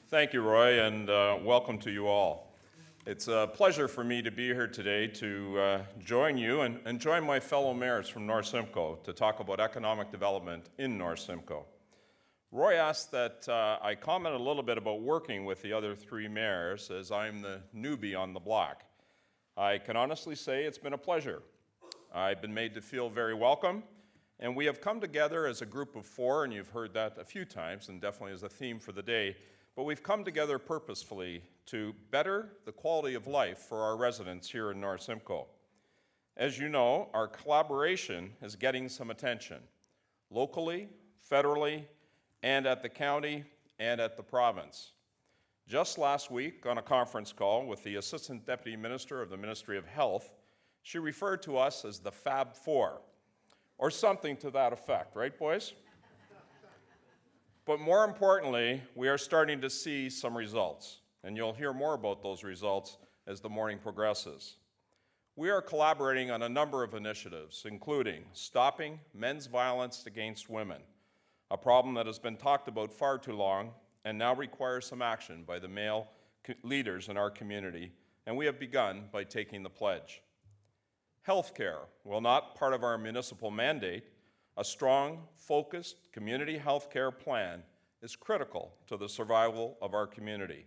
Thank you, Roy, and welcome to you all. It's a pleasure for me to be here today to join you and join my fellow mayors from North Simcoe to talk about economic development in North Simcoe. Roy asked that I comment a little bit about working with the other three mayors, as I'm the newbie on the block. I can honestly say it's been a pleasure. I've been made to feel very welcome, and we have come together as a group of four, and you've heard that a few times, and definitely as a theme for the day, but we've come together purposefully to better the quality of life for our residents here in North Simcoe. As you know, our collaboration is getting some attention, locally, federally, and at the county and at the province. Just last week, on a conference call with the Assistant Deputy Minister of the Ministry of Health, she referred to us as the Fab Four, or something to that effect, right, boys? But more importantly, we are starting to see some results, and you'll hear more about those results as the morning progresses. We are collaborating on a number of initiatives, including stopping men's violence against women, a problem that has been talked about far too long and now requires some action by the male leaders in our community, and we have begun by taking the pledge. Healthcare, while not part of our municipal mandate, a strong, focused community health care plan is critical to the survival of our community.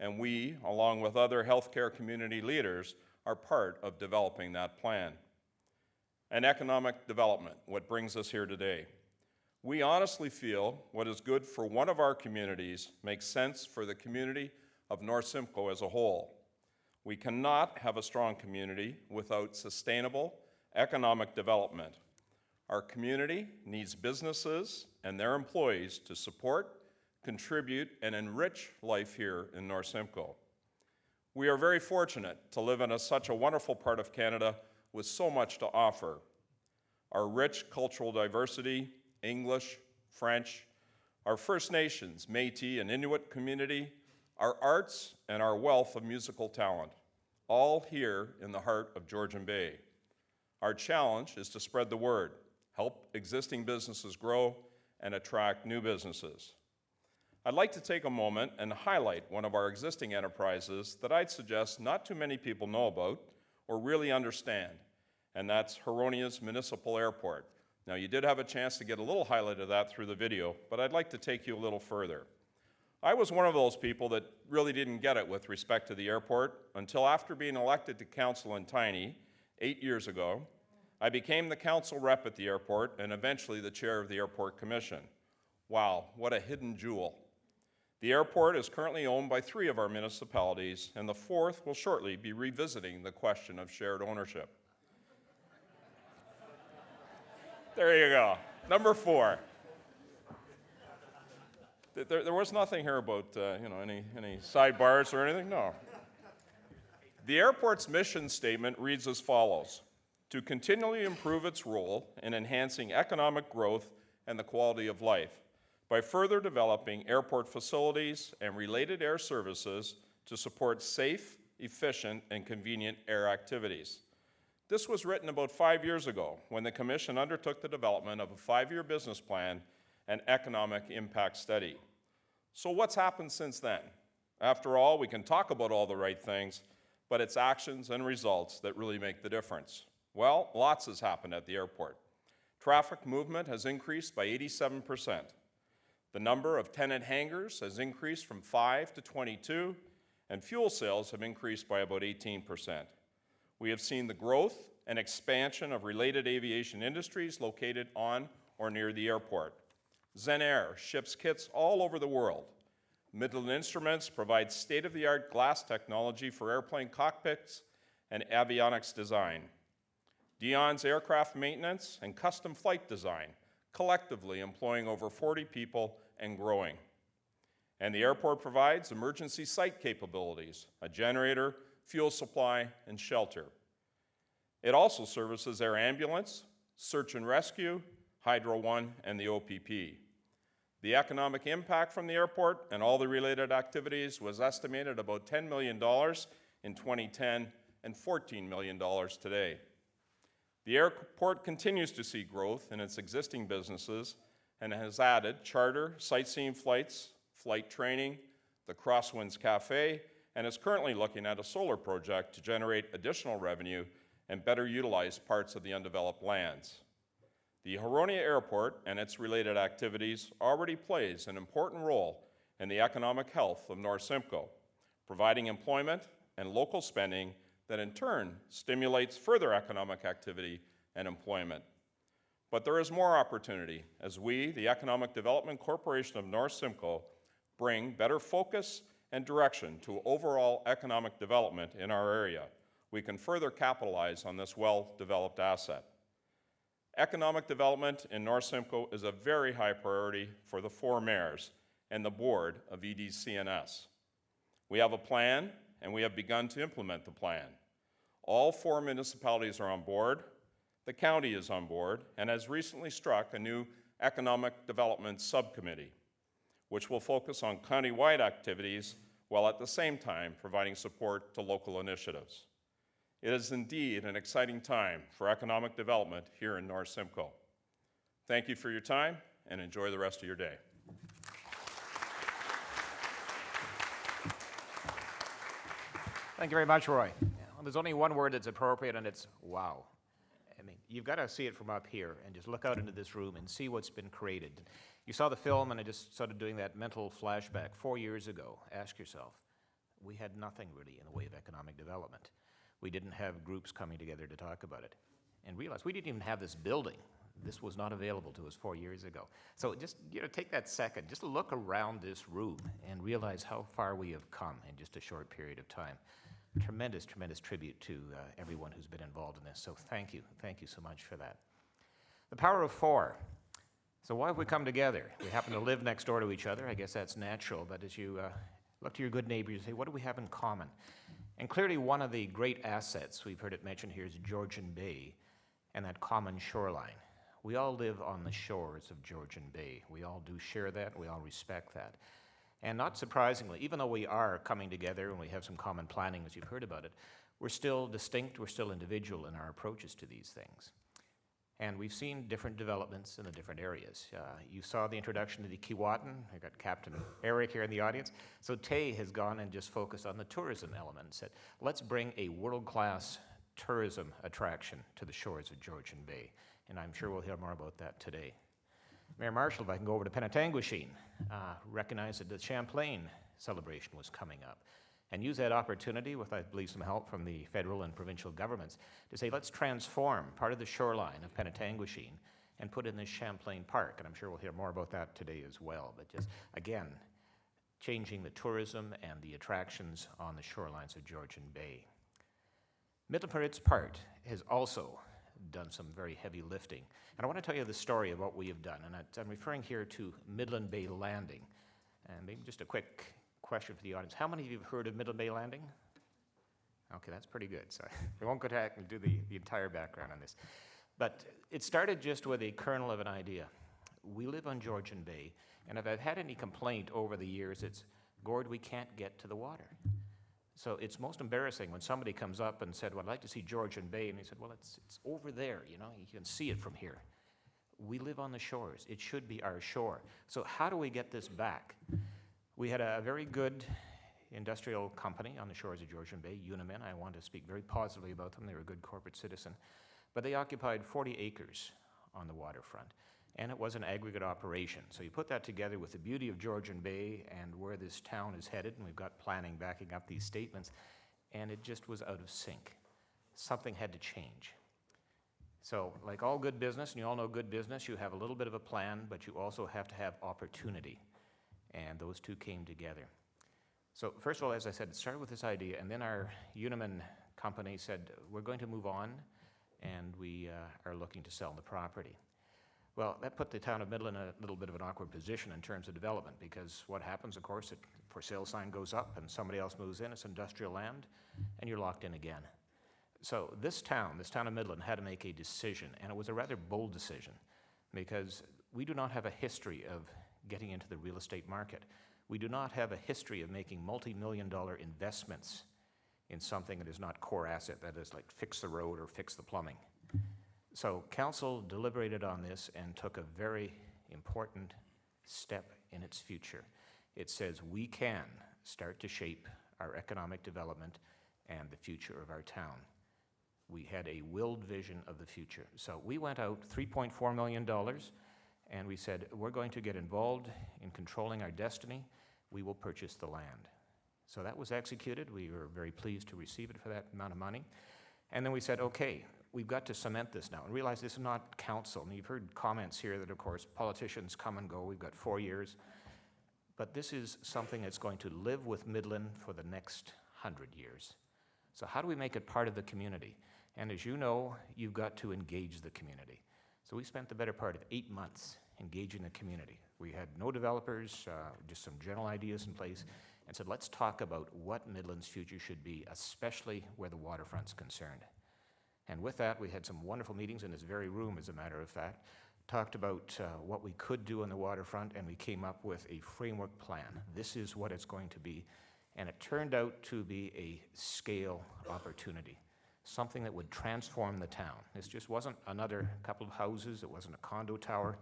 And we, along with other healthcare community leaders, are part of developing that plan. And economic development, what brings us here today. We honestly feel what is good for one of our communities makes sense for the community of North Simcoe as a whole. We cannot have a strong community without sustainable economic development. Our community needs businesses and their employees to support, contribute, and enrich life here in North Simcoe. We are very fortunate to live in such a wonderful part of Canada with so much to offer. Our rich cultural diversity, English, French, our First Nations, Métis, and Inuit community, our arts, and our wealth of musical talent, all here in the heart of Georgian Bay. Our challenge is to spread the word, help existing businesses grow, and attract new businesses. I'd like to take a moment and highlight one of our existing enterprises that I'd suggest not too many people know about or really understand, and that's Huronia's Municipal Airport. Now, you did have a chance to get a little highlight of that through the video, but I'd like to take you a little further. I was one of those people that really didn't get it with respect to the airport until after being elected to council in Tiny 8 years ago. I became the council rep at the airport and eventually the chair of the Airport Commission. Wow, what a hidden jewel. The airport is currently owned by 3 of our municipalities, and the 4th will shortly be revisiting the question of shared ownership. There you go, number 4. There was nothing here about any sidebars or anything, no. The airport's mission statement reads as follows: to continually improve its role in enhancing economic growth and the quality of life by further developing airport facilities and related air services to support safe, efficient, and convenient air activities. This was written about 5 years ago when the Commission undertook the development of a 5-year business plan and economic impact study. So what's happened since then? After all, we can talk about all the right things, but it's actions and results that really make the difference. Well, lots has happened at the airport. Traffic movement has increased by 87%. The number of tenant hangars has increased from 5 to 22, and fuel sales have increased by about 18%. We have seen the growth and expansion of related aviation industries located on or near the airport. Zen Air ships kits all over the world. Midland Instruments provides state-of-the-art glass technology for airplane cockpits and avionics design. Dion's aircraft maintenance and custom flight design, collectively employing over 40 people and growing. And the airport provides emergency site capabilities, a generator, fuel supply, and shelter. It also services air ambulance, search and rescue, Hydro One, and the OPP. The economic impact from the airport and all the related activities was estimated about $10 million in 2010 and $14 million today. The airport continues to see growth in its existing businesses and has added charter, sightseeing flights, flight training, the Crosswinds Cafe, and is currently looking at a solar project to generate additional revenue and better utilize parts of the undeveloped lands. The Huronia Airport and its related activities already plays an important role in the economic health of North Simcoe, providing employment and local spending that in turn stimulates further economic activity and employment. But there is more opportunity as we, the Economic Development Corporation of North Simcoe, bring better focus and direction to overall economic development in our area. We can further capitalize on this well-developed asset. Economic development in North Simcoe is a very high priority for the 4 mayors and the board of EDCNS. We have a plan, and we have begun to implement the plan. All 4 municipalities are on board, the county is on board, and has recently struck a new economic development subcommittee, which will focus on county-wide activities while at the same time providing support to local initiatives. It is indeed an exciting time for economic development here in North Simcoe. Thank you for your time, and enjoy the rest of your day. Thank you very much, Roy. Well, there's only one word that's appropriate, and it's wow. I mean, you've got to see it from up here and just look out into this room and see what's been created. You saw the film, and I just started doing that mental flashback 4 years ago. Ask yourself, we had nothing really in the way of economic development. We didn't have groups coming together to talk about it. And realize we didn't even have this building. This was not available to us 4 years ago. So just take that second, just look around this room and realize how far we have come in just a short period of time. Tremendous, tremendous tribute to everyone who's been involved in this. So thank you so much for that. The power of 4. So why have we come together? We happen to live next door to each other. I guess that's natural. But as you look to your good neighbors and say, what do we have in common? And clearly one of the great assets, we've heard it mentioned here, is Georgian Bay and that common shoreline. We all live on the shores of Georgian Bay. We all do share that. We all respect that. And not surprisingly, even though we are coming together and we have some common planning, as you've heard about it, we're still distinct, we're still individual in our approaches to these things. And we've seen different developments in the different areas. You saw the introduction to the Keewatin. I got Captain Eric here in the audience. So Tay has gone and just focused on the tourism element and said, let's bring a world-class tourism attraction to the shores of Georgian Bay. And I'm sure we'll hear more about that today. Mayor Marshall, if I can go over to Penetanguishene, recognized that the Champlain celebration was coming up and use that opportunity with, I believe, some help from the federal and provincial governments to say, let's transform part of the shoreline of Penetanguishene and put in this Champlain Park. And I'm sure we'll hear more about that today as well. But just, again, changing the tourism and the attractions on the shorelines of Georgian Bay. Midland, for its part, has also done some very heavy lifting. And I want to tell you the story of what we have done. And I'm referring here to Midland Bay Landing. And maybe just a quick question for the audience. How many of you have heard of Midland Bay Landing? Okay, that's pretty good. So we won't go back and do the entire background on this. But it started just with a kernel of an idea. We live on Georgian Bay, and if I've had any complaint over the years, it's, Gord, we can't get to the water. So it's most embarrassing when somebody comes up and said, well, I'd like to see Georgian Bay, and he said, well, it's over there, you can see it from here. We live on the shores. It should be our shore. So how do we get this back? We had a very good industrial company on the shores of Georgian Bay, Unimin. I want to speak very positively about them. They were a good corporate citizen. But they occupied 40 acres on the waterfront, and it was an aggregate operation. So you put that together with the beauty of Georgian Bay and where this town is headed, and we've got planning backing up these statements, and it just was out of sync. Something had to change. So like all good business, and you all know good business, you have a little bit of a plan, but you also have to have opportunity. And those two came together. So first of all, as I said, it started with this idea, and then our Unimin company said, we're going to move on, and we are looking to sell the property. Well, that put the town of Midland in a little bit of an awkward position in terms of development, because what happens, of course, the for sale sign goes up and somebody else moves in, it's industrial land, and you're locked in again. So this town of Midland, had to make a decision, and it was a rather bold decision, because we do not have a history of getting into the real estate market. We do not have a history of making multi-million-dollar investments in something that is not core asset, that is like fix the road or fix the plumbing. So council deliberated on this and took a very important step in its future. It says we can start to shape our economic development and the future of our town. We had a willed vision of the future. So we went out $3.4 million, and we said, we're going to get involved in controlling our destiny. We will purchase the land. So that was executed. We were very pleased to receive it for that amount of money. And then we said, okay, we've got to cement this now and realize this is not council. And you've heard comments here that, of course, politicians come and go. We've got 4 years. But this is something that's going to live with Midland for the next 100 years. So how do we make it part of the community? And as you know, you've got to engage the community. So we spent the better part of 8 months engaging the community. We had no developers, just some general ideas in place, and said, let's talk about what Midland's future should be, especially where the waterfront's concerned. And with that, we had some wonderful meetings in this very room, as a matter of fact, talked about what we could do on the waterfront, and we came up with a framework plan. This is what it's going to be. And it turned out to be a scale opportunity, something that would transform the town. This just wasn't another couple of houses. It wasn't a condo tower.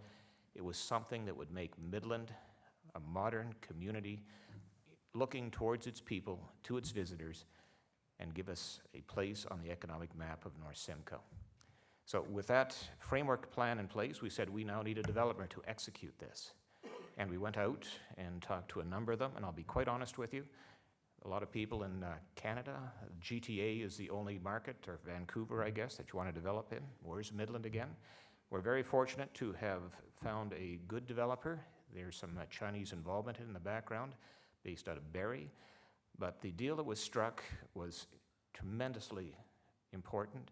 It was something that would make Midland a modern community looking towards its people, to its visitors, and give us a place on the economic map of North Simcoe. So with that framework plan in place, we said we now need a developer to execute this. And we went out and talked to a number of them, and I'll be quite honest with you, a lot of people in Canada, GTA is the only market, or Vancouver, I guess, that you want to develop in. Where's Midland again? We're very fortunate to have found a good developer. There's some Chinese involvement in the background, based out of Barrie. But the deal that was struck was tremendously important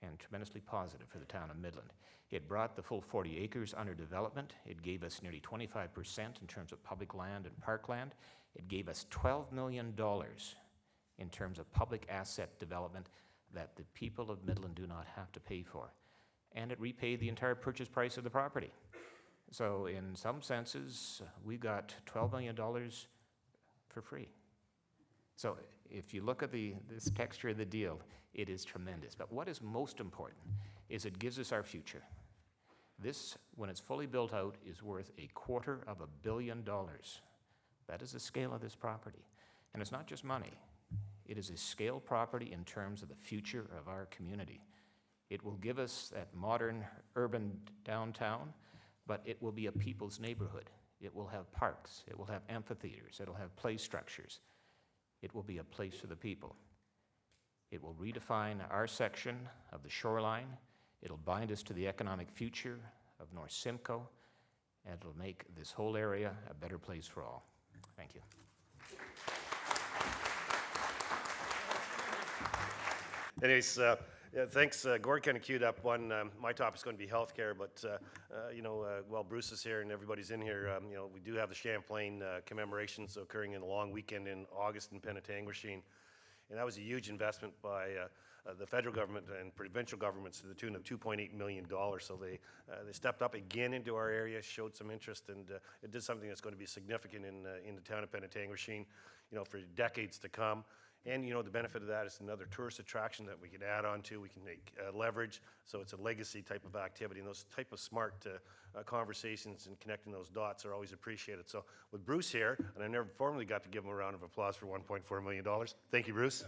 and tremendously positive for the town of Midland. It brought the full 40 acres under development. It gave us nearly 25% in terms of public land and parkland. It gave us $12 million in terms of public asset development that the people of Midland do not have to pay for. And it repaid the entire purchase price of the property. So in some senses, we got $12 million for free. So if you look at this texture of the deal, it is tremendous. But what is most important is it gives us our future. This, when it's fully built out, is worth $250 million. That is the scale of this property. And it's not just money. It is a scale property in terms of the future of our community. It will give us that modern urban downtown, but it will be a people's neighborhood. It will have parks. It will have amphitheaters. It will have play structures. It will be a place for the people. It will redefine our section of the shoreline. It'll bind us to the economic future of North Simcoe, and it'll make this whole area a better place for all. Thank you. Anyways, yeah, thanks. Gord kind of queued up one. My topic's going to be healthcare, but while Bruce is here and everybody's in here, we do have the Champlain commemorations occurring in a long weekend in August in Penetanguishene, and that was a huge investment by the federal government and provincial governments to the tune of $2.8 million. So they stepped up again into our area, showed some interest, and it did something that's going to be significant in the town of Penetanguishene, for decades to come. And, the benefit of that is another tourist attraction that we can add on to, we can make leverage, so it's a legacy type of activity, and those type of smart conversations and connecting those dots are always appreciated. So with Bruce here, and I never formally got to give him a round of applause for $1.4 million. Thank you, Bruce.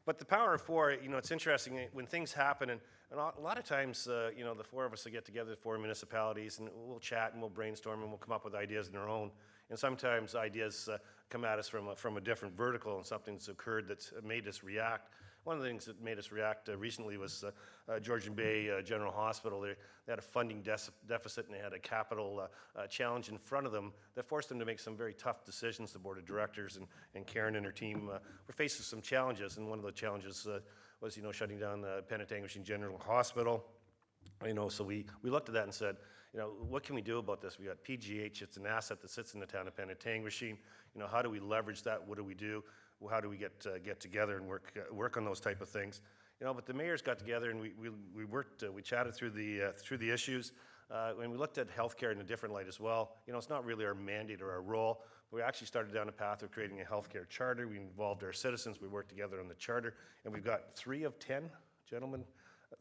But the power of four, it's interesting when things happen, and a lot of times, the four of us will get together, the four municipalities, and we'll chat and we'll brainstorm and we'll come up with ideas on our own. And sometimes ideas come at us from a different vertical, and something's occurred that's made us react. One of the things that made us react recently was Georgian Bay General Hospital. They had a funding deficit, and they had a capital challenge in front of them that forced them to make some very tough decisions. The board of directors and Karen and her team were faced with some challenges, and one of the challenges was shutting down the Penetanguishene General Hospital. So we looked at that and said, what can we do about this? We got PGH, it's an asset that sits in the town of Penetanguishene. How do we leverage that? What do we do? How do we get together and work on those type of things? But the mayors got together and we worked, we chatted through the issues, and we looked at healthcare in a different light as well. It's not really our mandate or our role. We actually started down a path of creating a healthcare charter. We involved our citizens. We worked together on the charter, and we've got 3 of 10, gentlemen.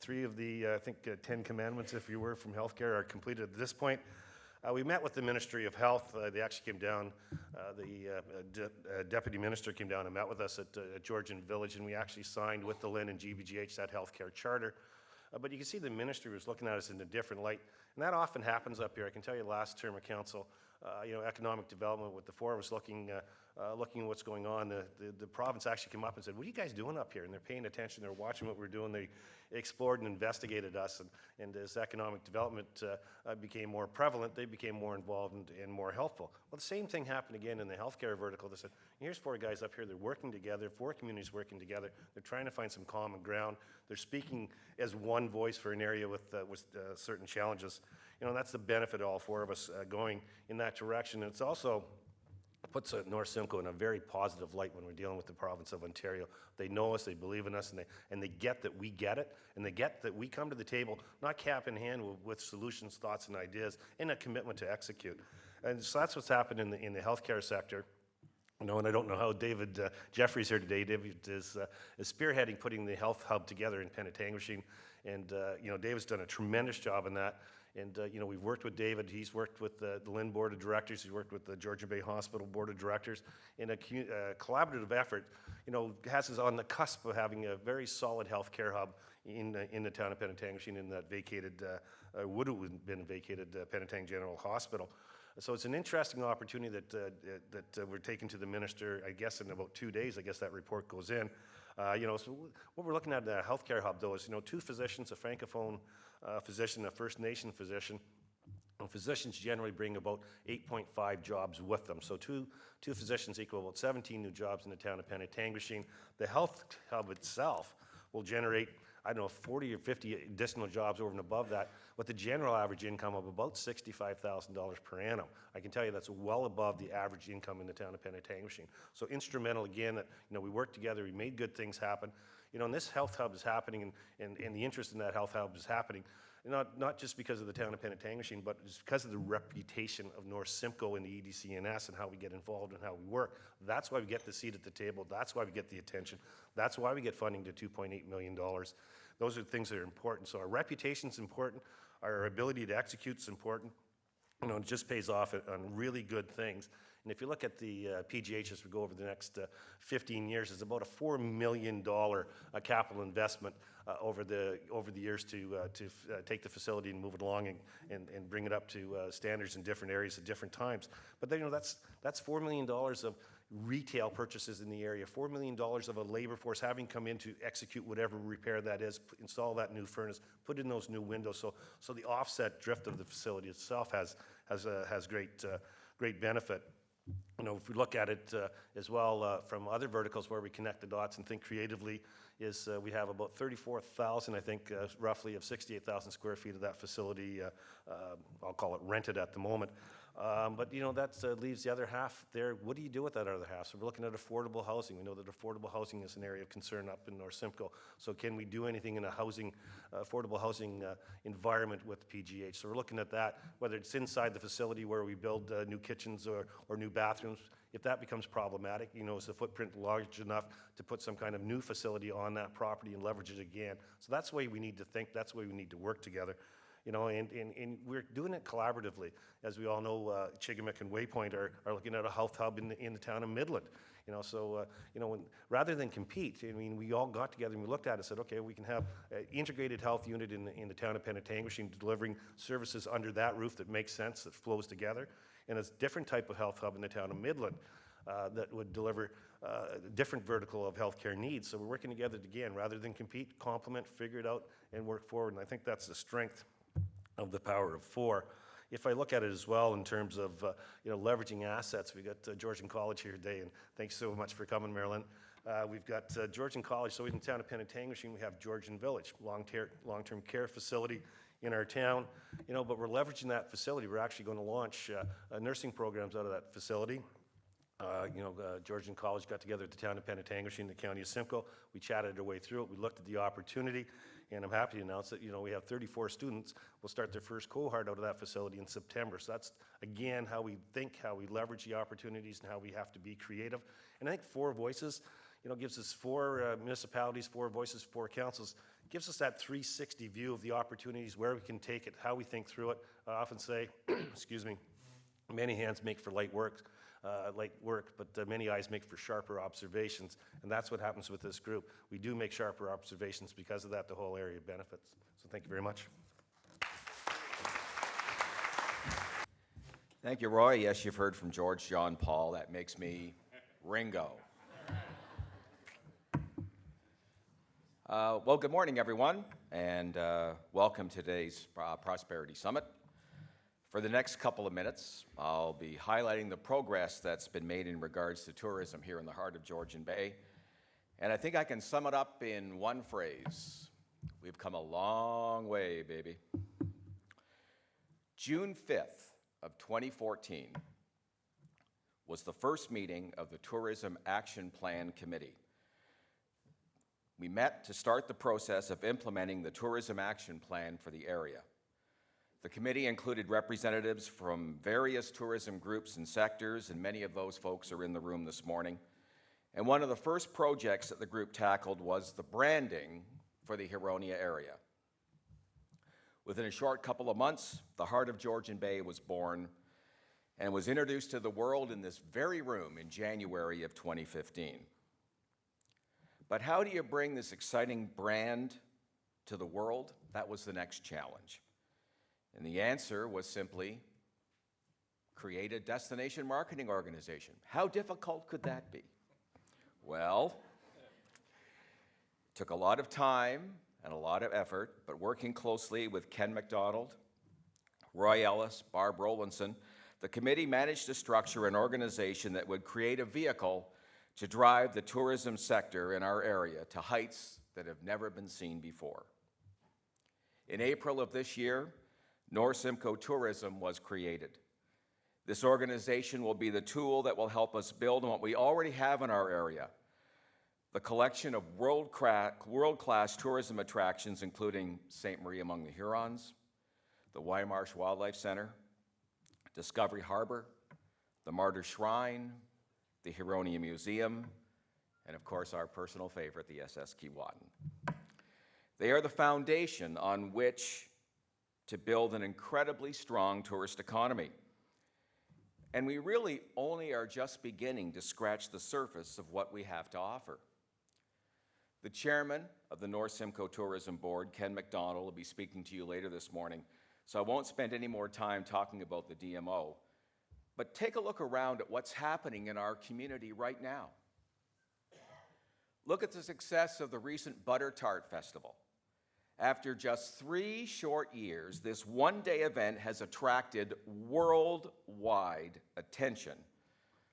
3 of the, 10 commandments, if you were, from healthcare are completed at this point. We met with the Ministry of Health. They actually came down, Deputy Minister came down and met with us at Georgian Village, and we actually signed with the LHIN and GBGH that healthcare charter. But you can see the ministry was looking at us in a different light, and that often happens up here. I can tell you last term of council, economic development with the four of us looking at what's going on, the province actually came up and said, what are you guys doing up here? And they're paying attention, they're watching what we're doing, they explored and investigated us, and as economic development became more prevalent, they became more involved and more helpful. Well, the same thing happened again in the healthcare vertical. They said, here's four guys up here, they're working together, four communities working together, they're trying to find some common ground, they're speaking as one voice for an area with certain challenges. That's the benefit of all four of us going in that direction. And it's also puts North Simcoe in a very positive light when we're dealing with the province of Ontario. They know us, they believe in us, and they get that we get it, and they get that we come to the table not cap in hand with solutions, thoughts, and ideas, and a commitment to execute. And so that's what's happened in the healthcare sector. And I don't know how David Jeffrey's here today. David is spearheading putting the health hub together in Penetanguishene, and David's done a tremendous job in that. And we've worked with David. He's worked with the LHIN Board of Directors. He's worked with the Georgian Bay Hospital Board of Directors. In a collaborative effort, has us on the cusp of having a very solid healthcare hub in the town of Penetanguishene, in that vacated, would have been vacated Penetang General Hospital. So it's an interesting opportunity that we're taking to the minister, I guess, in about 2 days. I guess that report goes in. So what we're looking at the healthcare hub, though, is, 2 physicians, a Francophone physician, a First Nation physician. And physicians generally bring about 8.5 jobs with them. So two physicians equal about 17 new jobs in the town of Penetanguishene. The health hub itself will generate, 40 or 50 additional jobs over and above that, with a general average income of about $65,000 per annum. I can tell you that's well above the average income in the town of Penetanguishene. So instrumental, again, that we worked together, we made good things happen. And this health hub is happening, and the interest in that health hub is happening, not just because of the town of Penetanguishene, but just because of the reputation of North Simcoe in the EDCNS and how we get involved and how we work. That's why we get the seat at the table. That's why we get the attention. That's why we get funding to $2.8 million. Those are things that are important. So our reputation's important. Our ability to execute's important. It just pays off on really good things. And if you look at the PGH as we go over the next 15 years, it's about a $4 million capital investment over the years to take the facility and move it along and bring it up to standards in different areas at different times. But that's $4 million of retail purchases in the area, $4 million of a labor force having come in to execute whatever repair that is, install that new furnace, put in those new windows. So the offset drift of the facility itself has great benefit. If we look at it as well from other verticals where we connect the dots and think creatively, is we have about 34,000, I think, roughly of 68,000 square feet of that facility, I'll call it rented at the moment. But that leaves the other half there. What do you do with that other half? So we're looking at affordable housing. We know that affordable housing is an area of concern up in North Simcoe. So can we do anything in a affordable housing environment with PGH? So we're looking at that, whether it's inside the facility where we build new kitchens or new bathrooms. If that becomes problematic, is the footprint large enough to put some kind of new facility on that property and leverage it again? So that's the way we need to think. That's the way we need to work together. And we're doing it collaboratively. As we all know, Chigamik and Waypoint are looking at a health hub in the town of Midland. Rather than compete, we all got together and we looked at it and said, okay, we can have an integrated health unit in the town of Penetanguishene, delivering services under that roof that makes sense, that flows together, and a different type of health hub in the town of Midland that would deliver a different vertical of healthcare needs. So we're working together again, rather than compete, complement, figure it out, and work forward. And I think that's the strength of the power of four. If I look at it as well in terms of leveraging assets, we got Georgian College here today, and thanks so much for coming, Marilyn. We've got Georgian College, so in the town of Penetanguishene, we have Georgian Village, long-term care facility in our town, but we're leveraging that facility. We're actually going to launch nursing programs out of that facility. Georgian College got together at the town of Penetanguishene, the county of Simcoe. We chatted our way through it. We looked at the opportunity, and I'm happy to announce that we have 34 students will start their first cohort out of that facility in September. So that's, again, how we think, how we leverage the opportunities, and how we have to be creative. And I think four voices, gives us 4 municipalities, 4 voices, 4 councils, gives us that 360 view of the opportunities, where we can take it, how we think through it. I often say, excuse me, many hands make for light work, but many eyes make for sharper observations, and that's what happens with this group. We do make sharper observations. Because of that, the whole area benefits. So thank you very much. Thank you, Roy. Yes, you've heard from George, John, Paul. That makes me Ringo. Well, good morning, everyone, and welcome to today's Prosperity Summit. For the next couple of minutes, I'll be highlighting the progress that's been made in regards to tourism here in the heart of Georgian Bay. And I think I can sum it up in one phrase. We've come a long way, baby. June 5th of 2014 was the first meeting of the Tourism Action Plan Committee. We met to start the process of implementing the Tourism Action Plan for the area. The committee included representatives from various tourism groups and sectors, and many of those folks are in the room this morning. And one of the first projects that the group tackled was the branding for the Huronia area. Within a short couple of months, the Heart of Georgian Bay was born and was introduced to the world in this very room in January of 2015. But how do you bring this exciting brand to the world? That was the next challenge. And the answer was simply create a destination marketing organization. How difficult could that be? Well, it took a lot of time and a lot of effort, but working closely with Ken McDonald, Roy Ellis, Barb Rowlandson, the committee managed to structure an organization that would create a vehicle to drive the tourism sector in our area to heights that have never been seen before. In April of this year, North Simcoe Tourism was created. This organization will be the tool that will help us build on what we already have in our area, the collection of world-class tourism attractions, including Ste. Marie among the Hurons, the Wymarsh Wildlife Center, Discovery Harbor, the Martyr Shrine, the Huronia Museum, and of course our personal favorite, the SS Keewatin. They are the foundation on which to build an incredibly strong tourist economy. And we really only are just beginning to scratch the surface of what we have to offer. The chairman of the North Simcoe Tourism Board, Ken McDonald, will be speaking to you later this morning, so I won't spend any more time talking about the DMO. But take a look around at what's happening in our community right now. Look at the success of the recent Butter Tart Festival. After just 3 short years, this one-day event has attracted worldwide attention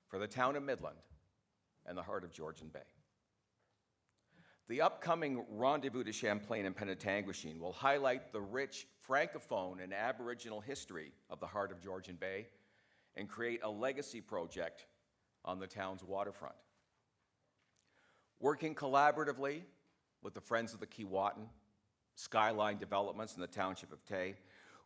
for the town of Midland and the heart of Georgian Bay. The upcoming Rendezvous de Champlain and Penetanguishene will highlight the rich Francophone and Aboriginal history of the heart of Georgian Bay and create a legacy project on the town's waterfront. Working collaboratively with the Friends of the Keewatin, Skyline Developments in the Township of Tay,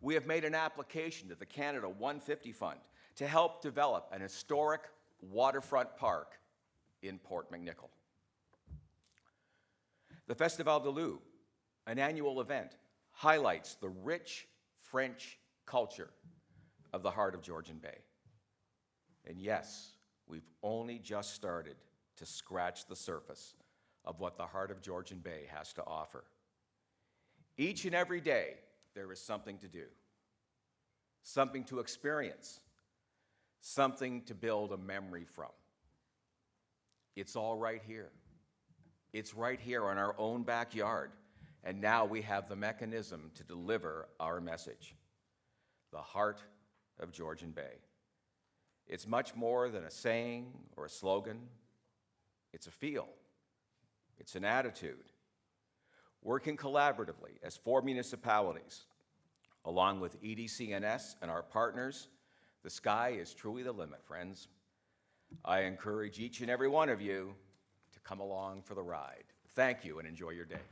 we have made an application to the Canada 150 Fund to help develop an historic waterfront park in Port McNicoll. The Festival de Loup, an annual event, highlights the rich French culture of the heart of Georgian Bay. And yes, we've only just started to scratch the surface of what the heart of Georgian Bay has to offer. Each and every day, there is something to do, something to experience, something to build a memory from. It's all right here. It's right here in our own backyard, and now we have the mechanism to deliver our message. The heart of Georgian Bay. It's much more than a saying or a slogan. It's a feel. It's an attitude. Working collaboratively as 4 municipalities, along with EDCNS and our partners, the sky is truly the limit, friends. I encourage each and every one of you to come along for the ride. Thank you and enjoy your day.